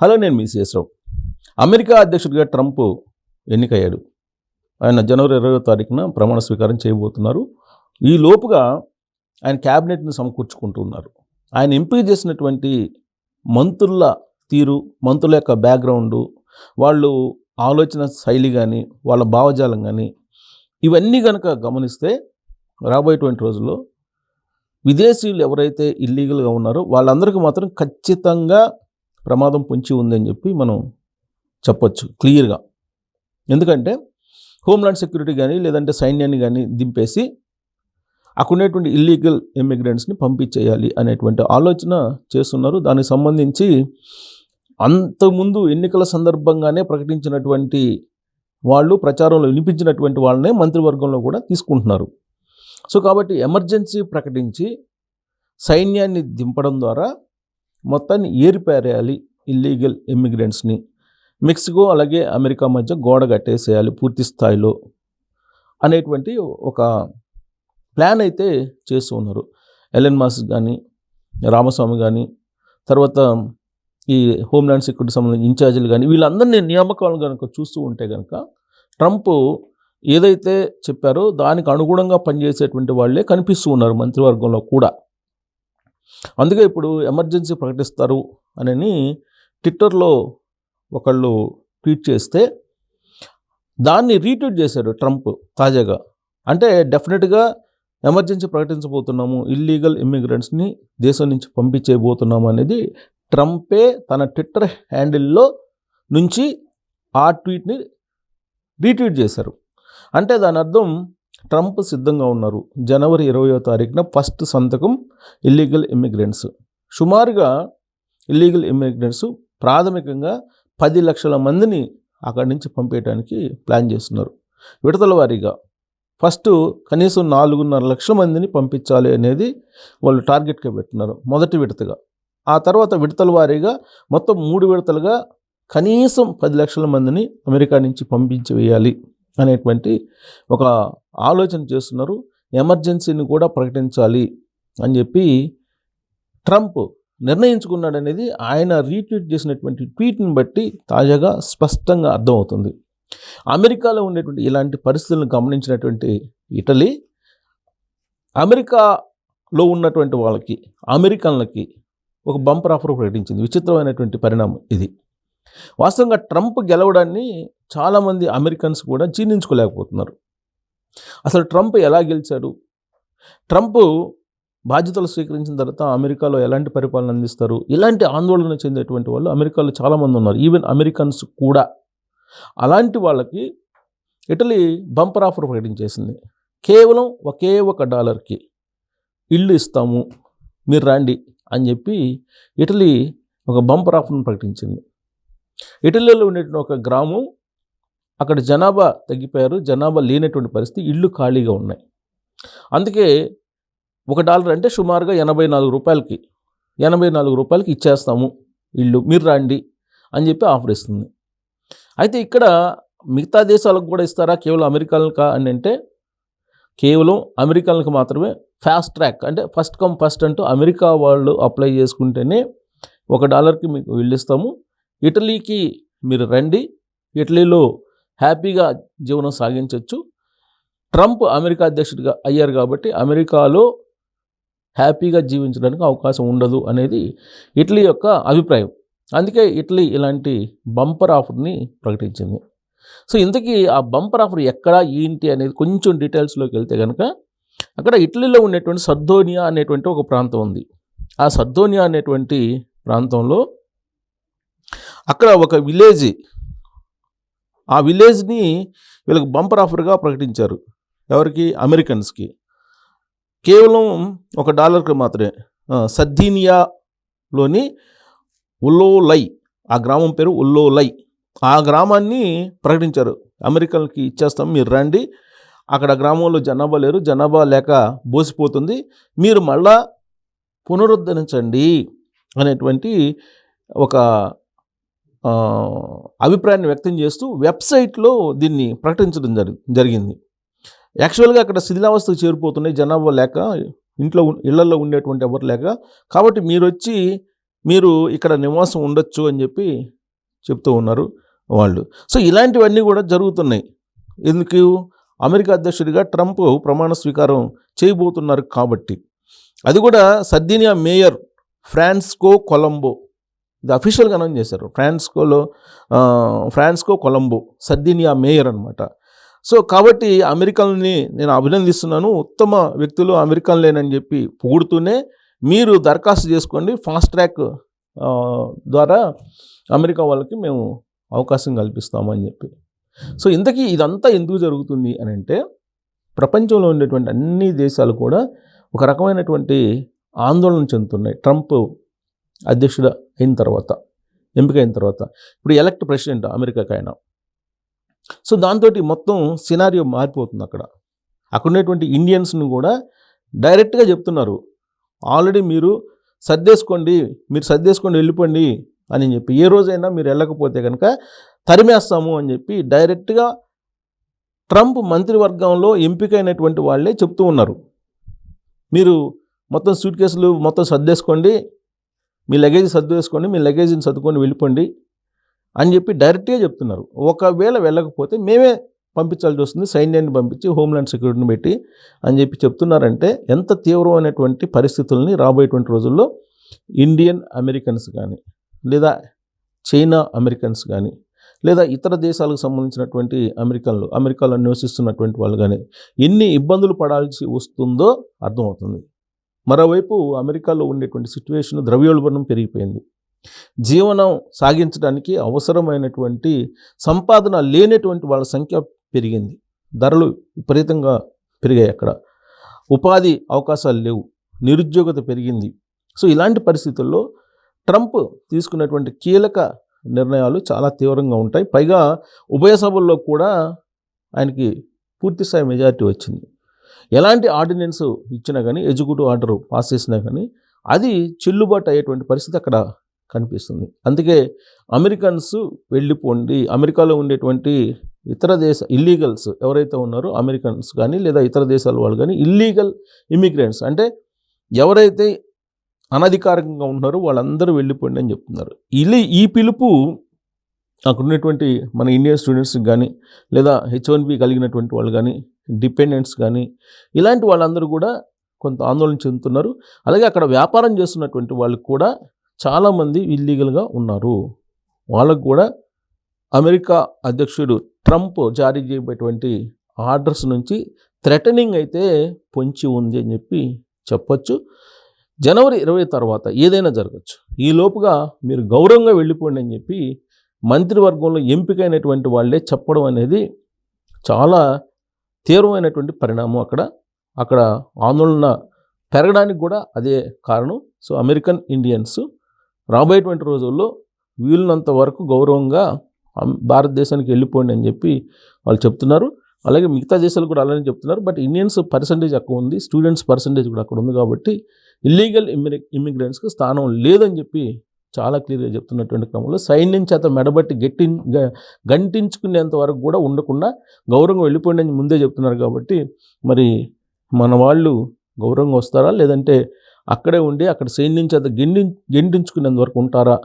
Hello, నేను మీ CS Rao. America అధ్యక్షుడిగా Trump ఎన్నికయ్యాడు. ఆయన జనవరి 20వ తారీఖున ప్రమాణ స్వీకారం చేయబోతున్నారు. ఈ లోపుగా ఆయన క్యాబినెట్ని సమకూర్చుకుంటున్నారు. ఆయన ఎంపిక చేసినటువంటి మంత్రుల తీరు, మంత్రుల యొక్క బ్యాక్గ్రౌండు, వాళ్ళు ఆలోచన శైలి కానీ, వాళ్ళ భావజాలం కానీ, ఇవన్నీ కనుక గమనిస్తే రాబోయేటువంటి రోజుల్లో విదేశీయులు ఎవరైతే ఇల్లీగల్గా ఉన్నారో వాళ్ళందరికీ మాత్రం ఖచ్చితంగా ప్రమాదం పొంచి ఉందని చెప్పి మనం చెప్పొచ్చు క్లియర్గా. ఎందుకంటే హోమ్లాండ్ సెక్యూరిటీ కానీ లేదంటే సైన్యాన్ని కానీ దింపేసి అక్కడ ఉన్నటువంటి ఇల్లీగల్ ఇమిగ్రెంట్స్ని పంపించేయాలి అనేటువంటి ఆలోచన చేస్తున్నారు. దానికి సంబంధించి అంతకుముందు ఎన్నికల సందర్భంగానే ప్రకటించినటువంటి వాళ్ళు, ప్రచారంలో వినిపించినటువంటి వాళ్ళనే మంత్రివర్గంలో కూడా తీసుకుంటున్నారు. సో కాబట్టి ఎమర్జెన్సీ ప్రకటించి సైన్యాన్ని దింపడం ద్వారా మొత్తాన్ని ఏరిపారేయాలి ఇల్లీగల్ ఇమ్మిగ్రెంట్స్ని. మెక్సికో అలాగే అమెరికా మధ్య గోడ కట్టేసేయాలి పూర్తి స్థాయిలో అనేటువంటి ఒక ప్లాన్ అయితే చేస్తూ ఉన్నారు. ఎలన్ మస్క్ కానీ, రామస్వామి కానీ, తర్వాత ఈ హోమ్లాండ్ సెక్యూరిటీ సంబంధించిన ఇన్ఛార్జీలు కానీ, వీళ్ళందరినీ నియామకాలను కనుక చూస్తూ ఉంటే కనుక ట్రంప్ ఏదైతే చెప్పారో దానికి అనుగుణంగా పనిచేసేటువంటి వాళ్ళే కనిపిస్తూ ఉన్నారు మంత్రివర్గంలో కూడా. అందుకే ఇప్పుడు ఎమర్జెన్సీ ప్రకటిస్తారు అని ట్విట్టర్లో ఒకళ్ళు ట్వీట్ చేస్తే దాన్ని రీట్వీట్ చేశారు ట్రంప్ తాజాగా. అంటే డెఫినెట్గా ఎమర్జెన్సీ ప్రకటించబోతున్నాము, ఇల్లీగల్ ఇమ్మిగ్రెంట్స్ని దేశం నుంచి పంపించేయబోతున్నాము అనేది ట్రంపే తన ట్విట్టర్ హ్యాండిల్లో నుంచి ఆ ట్వీట్ని రీట్వీట్ చేశారు. అంటే దాని అర్థం ట్రంప్ సిద్ధంగా ఉన్నారు. జనవరి 20వ తారీఖున ఫస్ట్ సంతకం ఇల్లీగల్ ఇమ్మిగ్రెంట్స్. సుమారుగా ఇల్లీగల్ ఇమ్మిగ్రెంట్స్ ప్రాథమికంగా 10 లక్షల మందిని అక్కడి నుంచి పంపేయడానికి ప్లాన్ చేస్తున్నారు. విడతల వారీగా ఫస్ట్ కనీసం 4.5 లక్షల మందిని పంపించాలి అనేది వాళ్ళు టార్గెట్గా పెట్టున్నారు మొదటి విడతగా. ఆ తర్వాత విడతల వారీగా మొత్తం 3 విడతలుగా కనీసం 10 లక్షల మందిని అమెరికా నుంచి పంపించి వేయాలి అనేటువంటి ఒక ఆలోచన చేస్తున్నారు. ఎమర్జెన్సీని కూడా ప్రకటించాలి అని చెప్పి ట్రంప్ నిర్ణయించుకున్నాడు అనేది ఆయన రీట్వీట్ చేసినటువంటి ట్వీట్ని బట్టి తాజాగా స్పష్టంగా అర్థమవుతుంది. అమెరికాలో ఉండేటువంటి ఇలాంటి పరిస్థితులను గమనించినటువంటి ఇటలీ అమెరికాలో ఉన్నటువంటి వాళ్ళకి, అమెరికన్లకి ఒక బంపర్ ఆఫర్ ప్రకటించింది. విచిత్రమైనటువంటి పరిణామం ఇది. వాస్తవంగా ట్రంప్ గెలవడాన్ని చాలామంది అమెరికన్స్ కూడా జీర్ణించుకోలేకపోతున్నారు. అసలు ట్రంప్ ఎలా గెలిచాడు, ట్రంప్ బాధ్యతలు స్వీకరించిన తర్వాత అమెరికాలో ఎలాంటి పరిపాలన అందిస్తారు, ఇలాంటి ఆందోళన చెందేటువంటి వాళ్ళు అమెరికాలో చాలామంది ఉన్నారు, ఈవెన్ అమెరికన్స్ కూడా. అలాంటి వాళ్ళకి ఇటలీ బంపర్ ఆఫర్ ప్రకటించేసింది. కేవలం ఒకే $1 ఇల్లు ఇస్తాము, మీరు రండి అని చెప్పి ఇటలీ ఒక బంపర్ ఆఫర్ను ప్రకటించింది. ఇటలీలో ఉండేటువంటి ఒక గ్రామం, అక్కడ జనాభా తగ్గిపోయారు, జనాభా లేనటువంటి పరిస్థితి, ఇళ్ళు ఖాళీగా ఉన్నాయి. అందుకే $1 అంటే సుమారుగా రూపాయలకి 84 రూపాయలకి ఇచ్చేస్తాము ఇల్లు, మీరు రండి అని చెప్పి ఆఫర్ ఇస్తుంది. అయితే ఇక్కడ మిగతా దేశాలకు కూడా ఇస్తారా, కేవలం అమెరికన్కా అని అంటే కేవలం అమెరికన్లకు మాత్రమే. ఫాస్ట్ ట్రాక్ అంటే ఫస్ట్ కమ్ ఫస్ట్ అంటూ అమెరికా వాళ్ళు అప్లై చేసుకుంటేనే $1కి మీకు ఇల్లు ఇస్తాము, ఇటలీకి మీరు రండి, ఇటలీలో హ్యాపీగా జీవనం సాగించవచ్చు. ట్రంప్ అమెరికా అధ్యక్షుడిగా అయ్యారు కాబట్టి అమెరికాలో హ్యాపీగా జీవించడానికి అవకాశం ఉండదు అనేది ఇటలీ యొక్క అభిప్రాయం. అందుకే ఇటలీ ఇలాంటి బంపర్ ఆఫర్ని ప్రకటించింది. సో ఇంతకీ ఆ బంపర్ ఆఫర్ ఎక్కడ, ఏంటి అనేది కొంచెం డీటెయిల్స్లోకి వెళ్తే కనుక, అక్కడ ఇటలీలో ఉండేటువంటి సర్దోనియా అనేటువంటి ఒక ప్రాంతం ఉంది. ఆ సర్దోనియా అనేటువంటి ప్రాంతంలో అక్కడ ఒక విలేజ్, ఆ విలేజ్ని వీళ్ళకి బంపర్ ఆఫర్గా ప్రకటించారు. ఎవరికి? అమెరికన్స్కి. కేవలం $1 మాత్రమే. సర్దీనియాలోని ఉల్లోలై, ఆ గ్రామం పేరు ఉల్లోలై, ఆ గ్రామాన్ని ప్రకటించారు. అమెరికన్కి ఇచ్చేస్తాం, మీరు రండి, అక్కడ గ్రామంలో జనాభా లేరు, జనాభా లేక బోసిపోతుంది, మీరు మళ్ళా పునరుద్ధరించండి అనేటువంటి ఒక అభిప్రాయాన్ని వ్యక్తం చేస్తూ వెబ్సైట్లో దీన్ని ప్రకటించడం జరిగింది. యాక్చువల్గా అక్కడ శిథిలావస్థకు చేరిపోతున్నాయి, జనాభా లేక, ఇళ్లలో ఉండేటువంటి ఎవరు లేక. కాబట్టి మీరు వచ్చి మీరు ఇక్కడ నివాసం ఉండొచ్చు అని చెప్పి చెప్తూ ఉన్నారు వాళ్ళు. సో ఇలాంటివన్నీ కూడా జరుగుతున్నాయి. ఎందుకు? అమెరికా అధ్యక్షుడిగా ట్రంప్ ప్రమాణ స్వీకారం చేయబోతున్నారు కాబట్టి. అది కూడా సర్దినియా మేయర్ ఫ్రాన్సిస్కో కొలంబో, ఇది అఫీషియల్గా అనౌన్స్ చేశారు. ఫ్రాన్సిస్కో కొలంబో సర్దినియా మేయర్ అనమాట. సో కాబట్టి అమెరికన్ని నేను అభినందిస్తున్నాను, ఉత్తమ వ్యక్తులు అమెరికన్లేనని చెప్పి పొగుడుతూనే మీరు దరఖాస్తు చేసుకోండి, ఫాస్ట్ ట్రాక్ ద్వారా అమెరికా వాళ్ళకి మేము అవకాశం కల్పిస్తామని చెప్పి. సో ఇంతకీ ఇదంతా ఎందుకు జరుగుతుంది అని అంటే, ప్రపంచంలో ఉండేటువంటి అన్ని దేశాలు కూడా ఒక రకమైనటువంటి ఆందోళన చెందుతున్నాయి ట్రంప్ అధ్యక్షుడు అయిన తర్వాత, ఎంపికైన తర్వాత. ఇప్పుడు ఎలక్ట్ ప్రెసిడెంట్ అమెరికాకి ఆయన. సో దాంతో మొత్తం సినారియో మారిపోతుంది. అక్కడ ఉన్నటువంటి ఇండియన్స్ను కూడా డైరెక్ట్గా చెప్తున్నారు, ఆల్రెడీ మీరు సర్దేసుకోండి వెళ్ళిపోండి అని చెప్పి. ఏ రోజైనా మీరు వెళ్ళకపోతే కనుక తరిమేస్తాము అని చెప్పి డైరెక్ట్గా ట్రంప్ మంత్రివర్గంలో ఎంపికైనటువంటి వాళ్ళే చెప్తూ ఉన్నారు. మీరు మొత్తం సూట్ కేసులు మొత్తం సర్దేసుకోండి, మీ లగేజ్ సర్దేసుకోండి, మీ లగేజ్ని సర్దుకొని వెళ్ళిపోండి అని చెప్పి డైరెక్ట్గా చెప్తున్నారు. ఒకవేళ వెళ్ళకపోతే మేమే పంపించాల్సి వస్తుంది, సైన్యాన్ని పంపించి హోమ్లాండ్ సెక్యూరిటీని పెట్టి అని చెప్పి చెప్తున్నారంటే ఎంత తీవ్రమైనటువంటి పరిస్థితుల్ని రాబోయేటువంటి రోజుల్లో ఇండియన్ అమెరికన్స్ కానీ, లేదా చైనా అమెరికన్స్ కానీ, లేదా ఇతర దేశాలకు సంబంధించినటువంటి అమెరికాలో నివసిస్తున్నటువంటి వాళ్ళు కానీ ఎన్ని ఇబ్బందులు పడాల్సి వస్తుందో అర్థమవుతుంది. మరోవైపు అమెరికాలో ఉండేటువంటి సిచ్యువేషన్, ద్రవ్యోల్బణం పెరిగిపోయింది. జీవనం సాగించడానికి అవసరమైనటువంటి సంపాదన లేనటువంటి వాళ్ళ సంఖ్య పెరిగింది. ధరలు విపరీతంగా పెరిగాయి. అక్కడ ఉపాధి అవకాశాలు లేవు, నిరుద్యోగత పెరిగింది. సో ఇలాంటి పరిస్థితుల్లో ట్రంప్ తీసుకున్నటువంటి కీలక నిర్ణయాలు చాలా తీవ్రంగా ఉంటాయి. పైగా ఉభయ సభల్లో కూడా ఆయనకి పూర్తిస్థాయి మెజారిటీ వచ్చింది. ఎలాంటి ఆర్డినెన్స్ ఇచ్చినా కానీ, ఎగ్జిక్యూటివ్ ఆర్డర్ పాస్ చేసినా కానీ అది చెల్లుబాటు అయ్యేటువంటి పరిస్థితి అక్కడ కనిపిస్తుంది. అందుకే అమెరికన్స్ వెళ్ళిపోండి, అమెరికాలో ఉండేటువంటి ఇతర దేశ ఇల్లీగల్స్ ఎవరైతే ఉన్నారో అమెరికన్స్ కానీ లేదా ఇతర దేశాల వాళ్ళు కానీ, ఇల్లీగల్ ఇమిగ్రెంట్స్ అంటే ఎవరైతే అనధికారికంగా ఉన్నారో వాళ్ళందరూ వెళ్ళిపోండి అని చెప్తున్నారు. ఈ పిలుపు అక్కడ ఉన్నటువంటి మన ఇండియన్ స్టూడెంట్స్కి కానీ, లేదా H1B కలిగినటువంటి వాళ్ళు కానీ, డిపెండెంట్స్ కానీ, ఇలాంటి వాళ్ళందరూ కూడా కొంత ఆందోళన చెందుతున్నారు. అలాగే అక్కడ వ్యాపారం చేస్తున్నటువంటి వాళ్ళు కూడా చాలామంది ఇల్లీగల్గా ఉన్నారు. వాళ్ళకు కూడా అమెరికా అధ్యక్షుడు ట్రంప్ జారీ చేయబోయేటువంటి ఆర్డర్స్ నుంచి థ్రెటనింగ్ అయితే పొంచి ఉంది అని చెప్పి చెప్పొచ్చు. జనవరి 20 తర్వాత ఏదైనా జరగచ్చు. ఈ లోపుగా మీరు గౌరవంగా వెళ్ళిపోండి అని చెప్పి మంత్రివర్గంలో ఎంపికైనటువంటి వాళ్ళే చెప్పడం అనేది చాలా తీవ్రమైనటువంటి పరిణామం. అక్కడ ఆందోళన పెరగడానికి కూడా అదే కారణం. సో అమెరికన్ ఇండియన్స్ రాబోయేటువంటి రోజుల్లో వీలున్నంత వరకు గౌరవంగా భారతదేశానికి వెళ్ళిపోండి అని చెప్పి వాళ్ళు చెప్తున్నారు. అలాగే మిగతా దేశాలు కూడా అలానే చెప్తున్నారు. బట్ ఇండియన్స్ పర్సంటేజ్ ఎక్కువ ఉంది, స్టూడెంట్స్ పర్సంటేజ్ కూడా అక్కడ ఉంది కాబట్టి ఇల్లీగల్ ఇమిగ్రెంట్స్కి స్థానం లేదని చెప్పి చాలా క్లియర్గా చెప్తున్నటువంటి క్రమంలో సైన్యం చేత మెడబట్టి గంటించుకునేంత వరకు కూడా ఉండకుండా గౌరవంగా వెళ్ళిపోండి అని ముందే చెప్తున్నారు. కాబట్టి మరి మన వాళ్ళు గౌరవంగా వస్తారా, లేదంటే అక్కడే ఉండి అక్కడ సైన్యం చేత గెంటించుకునేంత వరకు ఉంటారా